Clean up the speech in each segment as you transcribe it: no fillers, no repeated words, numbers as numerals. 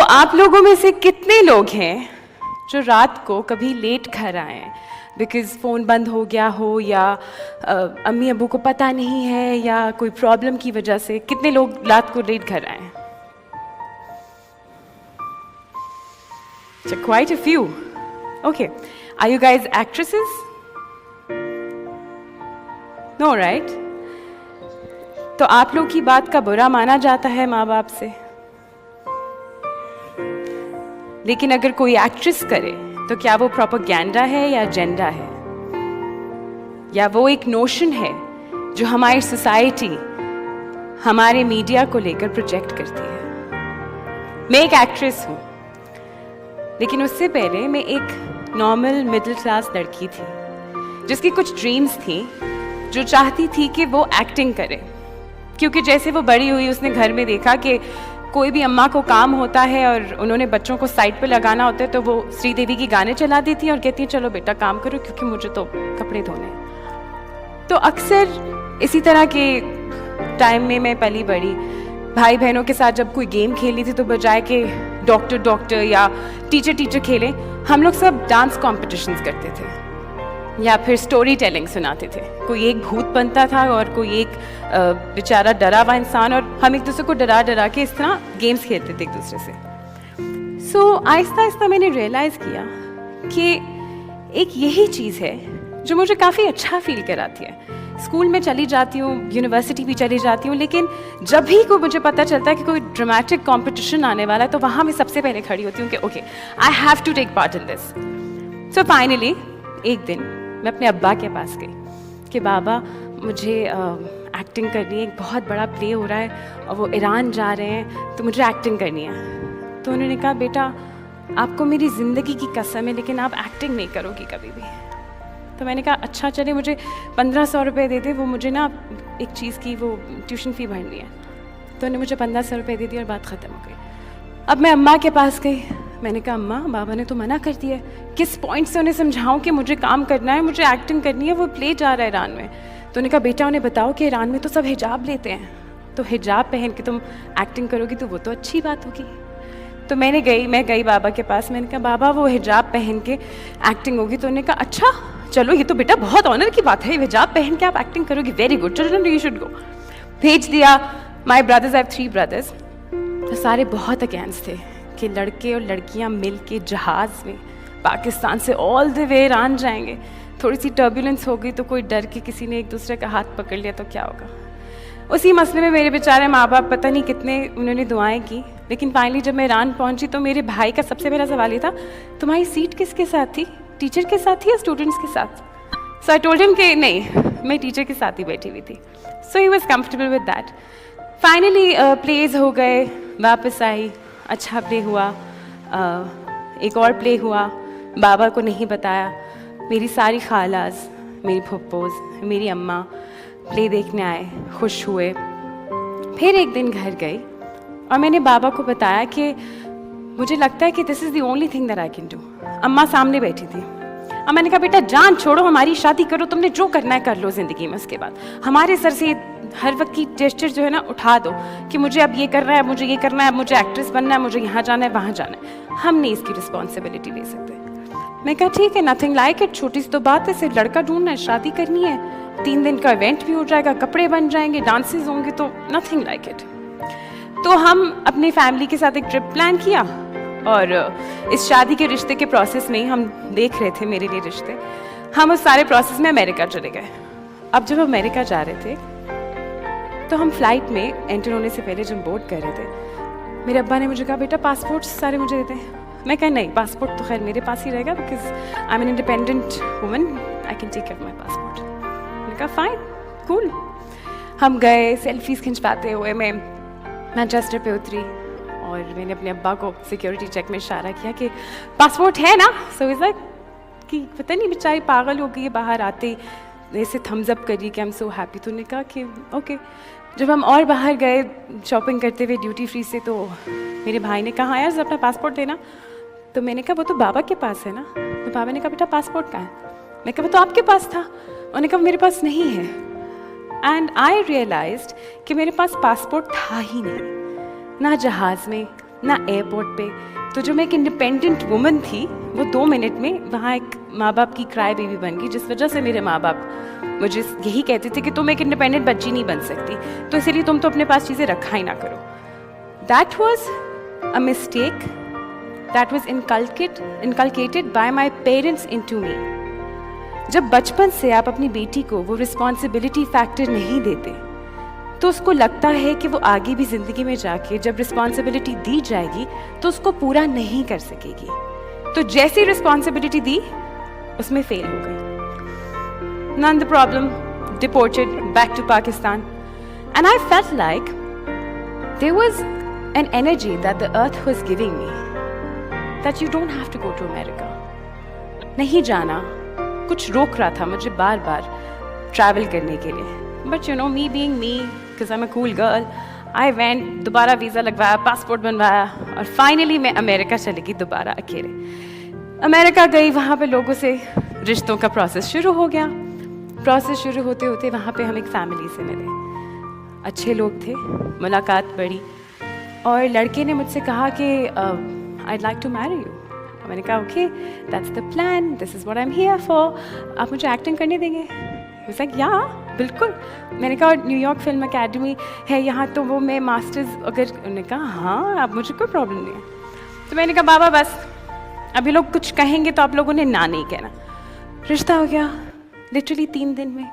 आप लोगों में से कितने लोग हैं जो रात को कभी लेट घर आए हैं बिकॉज़ फ़ोन बंद हो गया हो या अम्मी अब्बू को पता नहीं है या कोई प्रॉब्लम की वजह से? कितने लोग रात को लेट घर आए हैं? So quite a few. Okay. Are you guys actresses? No, right? तो आप लोग की बात का बुरा माना जाता है माँ बाप से, लेकिन अगर कोई एक्ट्रेस करे तो क्या वो प्रोपेगेंडा है या एजेंडा है, या वो एक नोशन है जो हमारी सोसाइटी हमारे मीडिया को लेकर प्रोजेक्ट करती है? मैं एक एक्ट्रेस हूँ, लेकिन उससे पहले मैं एक नॉर्मल मिडिल क्लास लड़की थी जिसकी कुछ ड्रीम्स थी, जो चाहती थी कि वो एक्टिंग करे। क्योंकि जैसे वो बड़ी हुई उसने घर में देखा कि कोई भी अम्मा को काम होता है और उन्होंने बच्चों को साइड पे लगाना होता है तो वो श्रीदेवी की गाने चला देती हैं और कहती हैं चलो बेटा काम करो क्योंकि मुझे तो कपड़े धोने हैं। तो अक्सर इसी तरह के टाइम में मैं पली बड़ी। भाई बहनों के साथ जब कोई गेम खेली थी तो बजाय के डॉक्टर डॉक्टर या टीचर टीचर खेलें, हम लोग सब डांस कॉम्पिटिशन्स करते थे या फिर स्टोरी टेलिंग सुनाते थे। कोई एक भूत बनता था और कोई एक बेचारा डरा हुआ इंसान, और हम एक दूसरे को डरा डरा के इस तरह गेम्स खेलते थे एक दूसरे से। सो आहिस्ता आहिस्ता मैंने रियलाइज़ किया कि एक यही चीज़ है जो मुझे काफ़ी अच्छा फील कराती है। स्कूल में चली जाती हूँ, यूनिवर्सिटी भी चली जाती हूँ, लेकिन जब भी को मुझे पता चलता है कि कोई ड्रामेटिक कॉम्पिटिशन आने वाला है तो वहाँ मैं सबसे पहले खड़ी होती हूँ कि okay I have to take part in this. So finally एक दिन मैं अपने अब्बा के पास गई कि बाबा मुझे एक्टिंग करनी है, एक बहुत बड़ा प्ले हो रहा है और वो ईरान जा रहे हैं तो मुझे एक्टिंग करनी है। तो उन्होंने कहा बेटा आपको मेरी ज़िंदगी की कसम है लेकिन आप एक्टिंग नहीं करोगी कभी भी। तो मैंने कहा अच्छा चले मुझे 1500 रुपये दे दे, वो मुझे ना एक चीज़ की वो ट्यूशन फ़ी भरनी है। तो उन्होंने मुझे 1500 रुपये दे दिए और बात ख़त्म हो गई। अब मैं अम्मा के पास गई, मैंने कहा अम्मा बाबा ने तो मना कर दिया है, किस पॉइंट से उन्हें समझाऊं कि मुझे काम करना है, मुझे एक्टिंग करनी है, वो प्ले जा रहा है ईरान में। तो उन्होंने कहा बेटा उन्हें बताओ कि ईरान में तो सब हिजाब लेते हैं, तो हिजाब पहन के तुम एक्टिंग करोगी तो वो तो अच्छी बात होगी। तो मैं गई बाबा के पास, मैंने कहा बाबा वो हिजाब पहन के एक्टिंग होगी। तो उन्होंने कहा अच्छा चलो ये तो बेटा बहुत ऑनर की बात है, हिजाब पहन के आप एक्टिंग करोगी, वेरी गुड, चलो यू शुड गो। भेज दिया। माई ब्रदर्स, आई हैव 3 ब्रदर्स, तो सारे बहुत अगेंस्ट थे कि लड़के और लड़कियां मिल के जहाज़ में पाकिस्तान से ऑल द वे ईरान जाएंगे। थोड़ी सी टर्बुलेंस हो गई तो कोई डर के किसी ने एक दूसरे का हाथ पकड़ लिया तो क्या होगा। उसी मसले में मेरे बेचारे माँ बाप पता नहीं कितने उन्होंने दुआएं की, लेकिन फाइनली जब मैं ईरान पहुंची तो मेरे भाई का सबसे पहला सवाल ये था तुम्हारी सीट किसके साथ थी, टीचर के साथ थी या स्टूडेंट्स के साथ? सो आई टोल्ड हिम कि नहीं मैं टीचर के साथ ही बैठी हुई थी। So he was comfortable with that. Finally प्लेज हो गए, वापस आई, अच्छा प्ले हुआ, एक और प्ले हुआ, बाबा को नहीं बताया। मेरी सारी खालाज, मेरी फुप्पोज, मेरी अम्मा प्ले देखने आए, खुश हुए। फिर एक दिन घर गई और मैंने बाबा को बताया कि मुझे लगता है कि this is the only thing that I can do. अम्मा सामने बैठी थी। अब मैंने कहा बेटा जान छोड़ो, हमारी शादी करो, तुमने जो करना है कर लो ज़िंदगी में, उसके बाद हमारे सर से हर वक्त की जेस्चर जो है ना उठा दो कि मुझे अब ये करना है, मुझे ये करना है, मुझे एक्ट्रेस बनना है, मुझे यहाँ जाना है, वहाँ जाना है। हम नहीं इसकी रिस्पॉन्सिबिलिटी ले सकते। मैं कहा ठीक है, नथिंग लाइक इट, छोटी सी तो बात है, सिर्फ लड़का ढूंढना है, शादी करनी है, 3 दिन का इवेंट भी हो जाएगा, कपड़े बन जाएंगे, डांसेस होंगे, तो नथिंग लाइक इट। तो हम अपनी फैमिली के साथ एक ट्रिप प्लान किया और इस शादी के रिश्ते के प्रोसेस में ही हम देख रहे थे मेरे लिए रिश्ते। हम उस सारे प्रोसेस में अमेरिका चले गए। अब जब अमेरिका जा रहे थे तो हम फ्लाइट में एंटर होने से पहले जब बोर्ड कर रहे थे, मेरे अब्बा ने मुझे कहा बेटा पासपोर्ट सारे मुझे देते हैं। मैं कहा नहीं, पासपोर्ट तो खैर मेरे पास ही रहेगा because I am an independent woman, I can take care of my passport. मैंने कहा फाइन कूल। हम गए, सेल्फीज खिंचवाते हुए मैं मैनचेस्टर पे उतरी और मैंने अपने अब्बा को सिक्योरिटी चेक में इशारा किया कि पासपोर्ट है ना। सो इज़ लाइक कि पता नहीं बेचारी पागल हो गई है, बाहर आते ही ऐसे थम्स अप करी कि आई एम सो हैप्पी। तो उन्होंने कहा कि ओके। जब हम और बाहर गए शॉपिंग करते हुए ड्यूटी फ्री से, तो मेरे भाई ने कहा यार अपना पासपोर्ट देना। तो मैंने कहा वो तो बाबा के पास है ना। तो बाबा ने कहा बेटा पासपोर्ट कहाँ है? मैं कहा वो तो आपके पास था। उन्होंने कहा मेरे पास नहीं है। एंड आई रियलाइज्ड कि मेरे पास पासपोर्ट था ही नहीं, ना जहाज़ में, ना एयरपोर्ट पे। तो जो मैं एक इंडिपेंडेंट वुमन थी वो 2 मिनट में वहाँ एक माँ बाप की क्राई बेबी बन गई, जिस वजह से मेरे माँ बाप मुझे यही कहते थे कि तुम एक इंडिपेंडेंट बच्ची नहीं बन सकती, तो इसीलिए तुम तो अपने पास चीज़ें रखा ही ना करो। That was a mistake that was inculcated by my parents into me। जब बचपन से आप अपनी बेटी को वो रिस्पॉन्सिबिलिटी फैक्टर नहीं देते तो उसको लगता है कि वो आगे भी ज़िंदगी में जाके जब रिस्पॉन्सिबिलिटी दी जाएगी तो उसको पूरा नहीं कर सकेगी। तो जैसी रिस्पॉन्सिबिलिटी दी उसमें फेल हो गई। None the problem, deported back to Pakistan. And I felt like there was an energy that the earth was giving me that you don't have to go to America. नहीं जाना, कुछ रोक रहा था मुझे बार बार ट्रैवल करने के लिए। But you know, me being me, because I'm a cool girl, I went, दोबारा वीज़ा लगवाया, पासपोर्ट बनवाया और फाइनली मैं अमेरिका चली गई दोबारा अकेले। अमेरिका गई, वहाँ पे लोगों से रिश्तों का प्रोसेस शुरू हो गया। प्रोसेस शुरू होते होते वहाँ पे हम एक फैमिली से मिले, अच्छे लोग थे, मुलाकात बढ़ी और लड़के ने मुझसे कहा कि I'd like to marry you। मैंने कहा okay, that's the plan, this is what I am here for, आप मुझे एक्टिंग करने देंगे? He was like, या बिल्कुल। मैंने कहा न्यूयॉर्क फिल्म अकेडमी है यहाँ, तो वो मैं मास्टर्स अगर, उन्होंने कहा हाँ आप, मुझे कोई प्रॉब्लम नहीं है। तो मैंने कहा बाबा बस अभी लोग कुछ कहेंगे तो आप लोगों ने ना नहीं कहना। रिश्ता हो गया, लिटरली 3 दिन में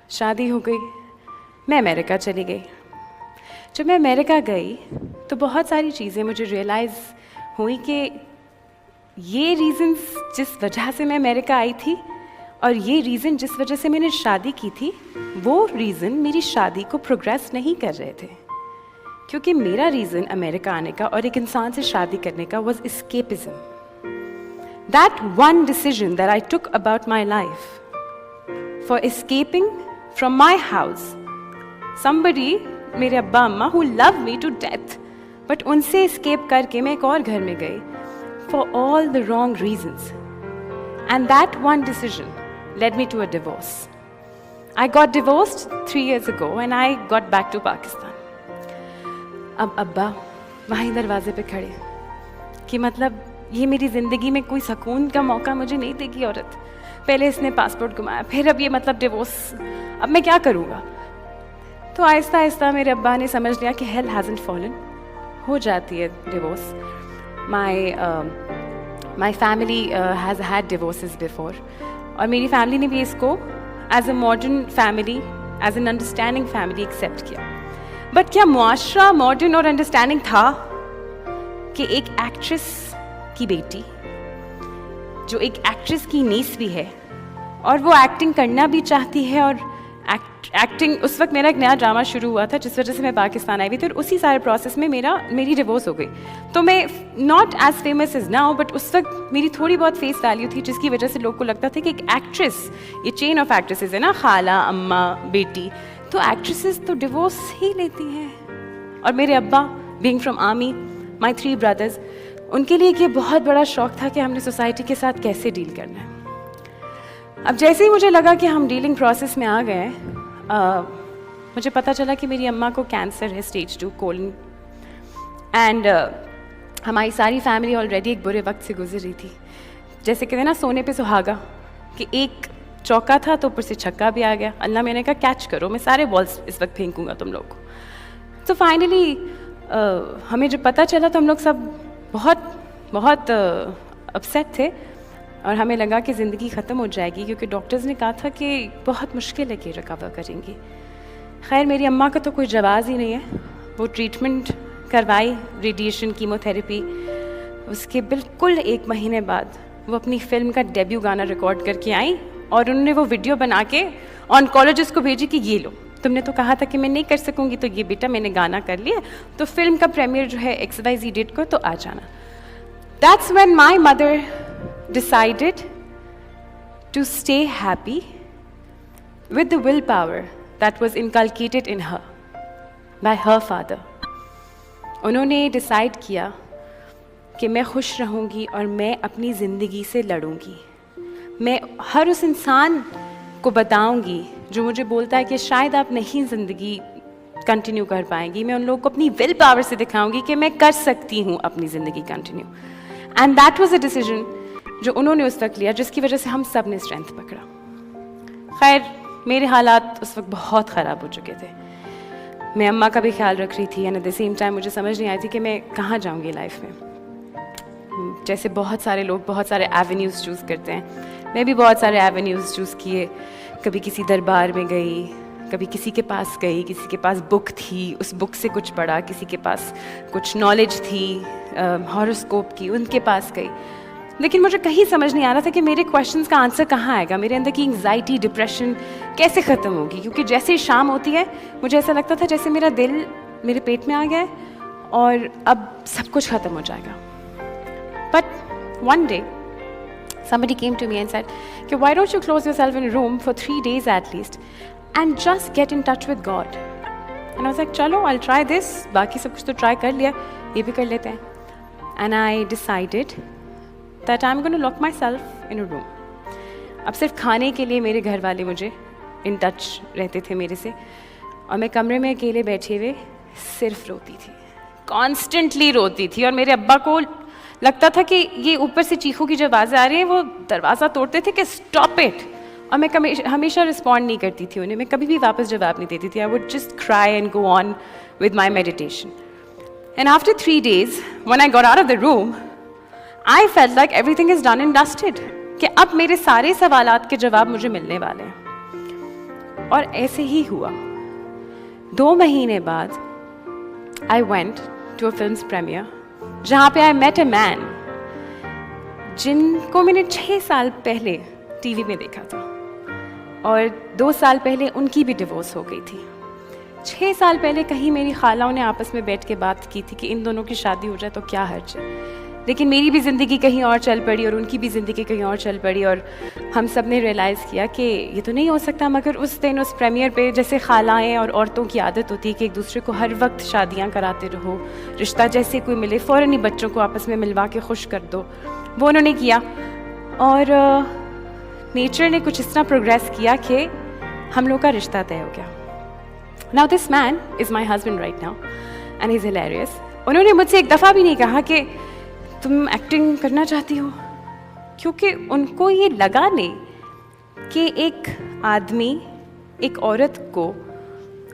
शादी हो गई। मैं अमेरिका चली गई। जब मैं अमेरिका गई तो बहुत सारी चीज़ें मुझे रियलाइज़ हुई कि ये रीज़न्स जिस वजह से मैं अमेरिका आई थी और ये रीज़न जिस वजह से मैंने शादी की थी, वो रीज़न मेरी शादी को प्रोग्रेस नहीं कर रहे थे। क्योंकि मेरा रीज़न अमेरिका आने का और एक इंसान से शादी करने का was escapism। That one decision that I took about my life for escaping from my house, somebody, मेरे अब्बा अम्मा who love me to death, but उनसे escape करके मैं एक और घर में गई for all the wrong reasons, and that one decision led me to a divorce. I got divorced 3 years ago and I got back to Pakistan. अब अब्बा वहीं दरवाजे पे खड़े कि मतलब ये मेरी ज़िंदगी में कोई सुकून का मौका मुझे नहीं देगी औरत। पहले इसने पासपोर्ट घुमाया, फिर अब ये मतलब डिवोर्स, अब मैं क्या करूँगा? तो आहिस्ता आहिस्ता मेरे अब्बा ने समझ लिया कि हेल हैज़न्ट फॉलन, हो जाती है divorce. My family has had divorces before, और मेरी फैमिली ने भी इसको as a modern family, as an understanding family accept किया। बट क्या मुआशरा मॉडर्न और अंडरस्टैंडिंग था कि एक एक्ट्रेस की बेटी जो एक एक्ट्रेस की नीस भी है और वो एक्टिंग करना भी चाहती है, और एक्टिंग, उस वक्त मेरा एक नया ड्रामा शुरू हुआ था जिस वजह से मैं पाकिस्तान आई हुई थी, और उसी सारे प्रोसेस में मेरी डिवोर्स हो गई। तो मैं not as famous is now, but उस वक्त मेरी थोड़ी बहुत फेस वैल्यू थी, जिसकी वजह से लोग को लगता था कि एक एक्ट्रेस, ये चेन ऑफ एक्ट्रेसेस है ना, खाला, अम्मा, बेटी, तो एक्ट्रेसेस तो डिवोर्स ही लेती हैं। और मेरे अब्बा being from army, my 3 brothers, उनके लिए ये बहुत बड़ा शौक था कि हमने सोसाइटी के साथ कैसे डील करना है। अब जैसे ही मुझे लगा कि हम डीलिंग प्रोसेस में आ गए, मुझे पता चला कि मेरी अम्मा को कैंसर है, स्टेज 2 कोलन, एंड हमारी सारी फैमिली ऑलरेडी एक बुरे वक्त से गुजर रही थी। जैसे कहते हैं ना, सोने पे सुहागा, कि एक चौका था तो ऊपर से छक्का भी आ गया। अल्लाह, मैंने कहा कैच करो, मैं सारे बॉल्स इस वक्त फेंकूंगा तुम लोग को। तो फाइनली हमें जब पता चला तो हम लोग सब बहुत अपसेट थे, और हमें लगा कि ज़िंदगी ख़त्म हो जाएगी, क्योंकि डॉक्टर्स ने कहा था कि बहुत मुश्किल है कि रिकवर करेंगी। खैर, मेरी अम्मा का तो कोई जवाब ही नहीं है। वो ट्रीटमेंट करवाई, रेडिएशन, कीमोथेरेपी, उसके बिल्कुल 1 महीने बाद वो अपनी फिल्म का डेब्यू गाना रिकॉर्ड करके आई, और उन्होंने वो वीडियो बना के ऑन्कोलॉजिस्ट को भेजी कि ये लो, तुमने तो कहा था कि मैं नहीं कर सकूँगी, तो ये बेटा मैंने गाना कर लिया, तो फिल्म का प्रीमियर जो है XYZ डेट को, तो आ जाना। That's when my mother decided to stay happy with the willpower that was inculcated in her by her father. उन्होंने डिसाइड किया कि मैं खुश रहूँगी और मैं अपनी ज़िंदगी से लड़ूँगी। मैं हर उस इंसान को बताऊँगी जो मुझे बोलता है कि शायद आप नहीं ज़िंदगी कंटिन्यू कर पाएंगी, मैं उन लोगों को अपनी विल पावर से दिखाऊंगी कि मैं कर सकती हूँ अपनी ज़िंदगी continue. And that was a decision जो उन्होंने उस वक्त लिया, जिसकी वजह से हम सब ने स्ट्रेंथ पकड़ा। खैर, मेरे हालात उस वक्त बहुत ख़राब हो चुके थे, मैं अम्मा का भी ख्याल रख रही थी, and at the same time मुझे समझ नहीं आई थी कि मैं कहाँ जाऊँगी लाइफ में। जैसे बहुत सारे लोग बहुत सारे एवेन्यूज़ चूज़ करते हैं, मैं भी बहुत सारे एवेन्यूज़ चूज़ किए। कभी किसी दरबार में गई, कभी किसी के पास गई, किसी के पास बुक थी, उस बुक से कुछ पढ़ा, किसी के पास कुछ नॉलेज थी हॉरोस्कोप की, उनके पास गई। लेकिन मुझे कहीं समझ नहीं आ रहा था कि मेरे क्वेश्चंस का आंसर कहाँ आएगा, मेरे अंदर की एंग्जाइटी डिप्रेशन कैसे ख़त्म होगी। क्योंकि जैसे ही शाम होती है मुझे ऐसा लगता था जैसे मेरा दिल मेरे पेट में आ गया है और अब सब कुछ ख़त्म हो जाएगा। But one day somebody came to me and said, okay, why don't you close yourself in a room for 3 days at least and just get in touch with God? And I was like, chalo, I'll try this. बाकी सब कुछ तो try कर लिया, ये भी कर लेते हैं. And I decided that I'm going to lock myself in a room. अब सिर्फ खाने के लिए मेरे घर वाले मुझे in touch रहते थे मेरे से, और मैं कमरे में अकेले बैठे हुए सिर्फ रोती थी, कॉन्स्टेंटली रोती थी। और मेरे अब्बा को लगता था कि ये ऊपर से चीखों की जो आवाज़ें आ रही हैं वो दरवाज़ा तोड़ते थे कि स्टॉप इट, और मैं हमेशा रिस्पॉन्ड नहीं करती थी उन्हें, मैं कभी भी वापस जवाब नहीं देती थी। I would just cry and go on with my meditation. And after 3 days when I got out of the room I felt like everything is done and dusted, कि अब मेरे सारे सवालात के जवाब मुझे मिलने वाले हैं। और ऐसे ही हुआ। 2 महीने बाद I went to a film premiere जहाँ पे आई मेट अ मैन जिनको मैंने 6 साल पहले टीवी में देखा था, और 2 साल पहले उनकी भी डिवोर्स हो गई थी। 6 साल पहले कहीं मेरी खालाओं ने आपस में बैठ के बात की थी कि इन दोनों की शादी हो जाए तो क्या हर्ज है, लेकिन मेरी भी ज़िंदगी कहीं और चल पड़ी और उनकी भी ज़िंदगी कहीं और चल पड़ी, और हम सब ने रियलाइज़ किया कि ये तो नहीं हो सकता। मगर उस दिन उस प्रीमियर पे जैसे खालाएँ और औरतों की आदत होती है कि एक दूसरे को हर वक्त शादियाँ कराते रहो, रिश्ता जैसे कोई मिले फ़ौरन ही बच्चों को आपस में मिलवा के खुश कर दो, वो उन्होंने किया। और नेचर ने कुछ इस तरह प्रोग्रेस किया कि हम लोग का रिश्ता तय हो गया। Now this man is my husband right now and he is hilarious. उन्होंने मुझसे एक दफ़ा भी नहीं कहा कि तुम एक्टिंग करना चाहती हो, क्योंकि उनको ये लगा नहीं कि एक आदमी एक औरत को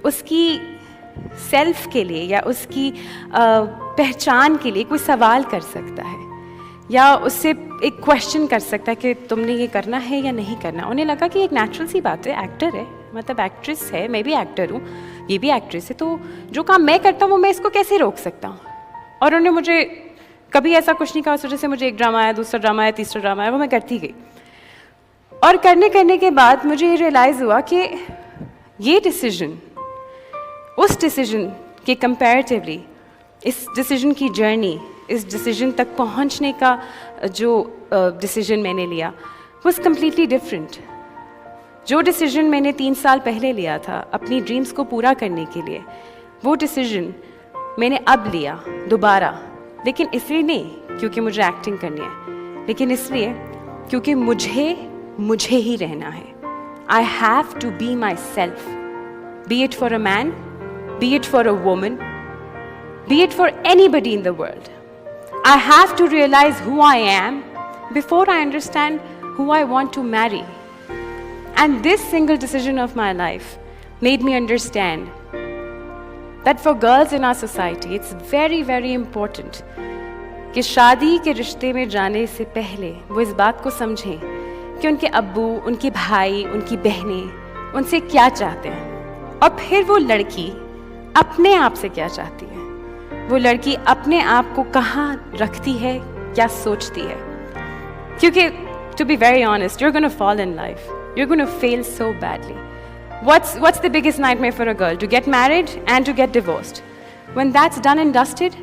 उसकी सेल्फ के लिए या उसकी पहचान के लिए कोई सवाल कर सकता है या उससे एक क्वेश्चन कर सकता है कि तुमने ये करना है या नहीं करना। उन्हें लगा कि एक नेचुरल सी बात है, एक्टर है, मतलब एक्ट्रेस है, मैं भी एक्टर हूँ, ये भी एक्ट्रेस है, तो जो काम मैं करता हूँ वो मैं इसको कैसे रोक सकता हूँ। और उन्होंने मुझे कभी ऐसा कुछ नहीं कहा। उस वजह से मुझे एक ड्रामा आया, दूसरा ड्रामा आया, तीसरा ड्रामा आया, वो मैं करती गई। और करने के बाद मुझे ये रियलाइज़ हुआ कि ये डिसीजन उस डिसीजन के कंपैरेटिवली इस डिसीजन की जर्नी, इस डिसीजन तक पहुंचने का जो डिसीजन मैंने लिया वाज कम्प्लीटली डिफरेंट। जो डिसीजन मैंने 3 साल पहले लिया था अपनी ड्रीम्स को पूरा करने के लिए, वो डिसीजन मैंने अब लिया दोबारा। लेकिन इसलिए नहीं क्योंकि मुझे एक्टिंग करनी है, लेकिन इसलिए क्योंकि मुझे ही रहना है। I have to be myself, be it for a man, be it for a woman, be it for anybody in the world. I have to realise who I am before I understand who I want to marry. And this single decision of my life made me understand that for girls in our society it's very very important कि शादी के रिश्ते में जाने से पहले वो इस बात को समझें कि उनके अब्बू, उनके भाई, उनकी बहनें उनसे क्या चाहते हैं, और फिर वो लड़की अपने आप से क्या चाहती है, वो लड़की अपने आप को कहाँ रखती है, क्या सोचती है। क्योंकि to be very honest, you're going to fall in life, you're going to fail so badly. What's the biggest nightmare for a girl? To get married and to get divorced. When that's done and dusted,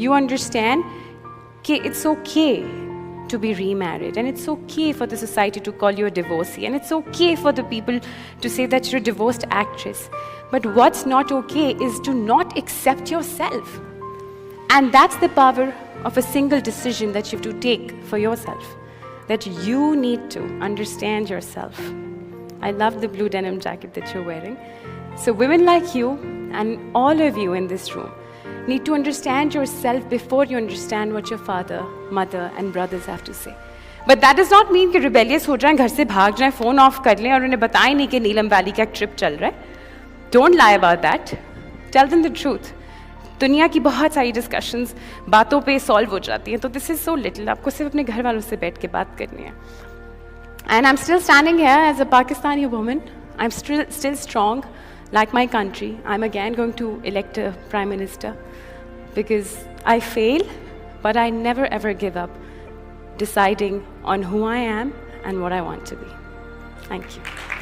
you understand that it's okay to be remarried, and it's okay for the society to call you a divorcee, and it's okay for the people to say that you're a divorced actress. But what's not okay is to not accept yourself. And that's the power of a single decision that you have to take for yourself, that you need to understand yourself. I love the blue denim jacket that you're wearing. So women like you and all of you in this room need to understand yourself before you understand what your father, mother and brothers have to say. But that does not mean कि rebellious हो जाएं, घर से भाग जाएं, phone off कर लें और उन्हें बताएं नहीं कि नीलम वैली का ट्रिप चल रहा है. Don't lie about that. Tell them the truth. दुनिया की बहुत सारी डिस्कशंस बातों पे सॉल्व हो जाती हैं, तो दिस इज़ सो लिटिल. आपको सिर्फ अपने घर वालों से बैठ के बात करनी है. And I'm still standing here as a Pakistani woman. I'm still strong, like my country. I'm again going to elect a prime minister because I fail, but I never ever give up deciding on who I am and what I want to be. Thank you.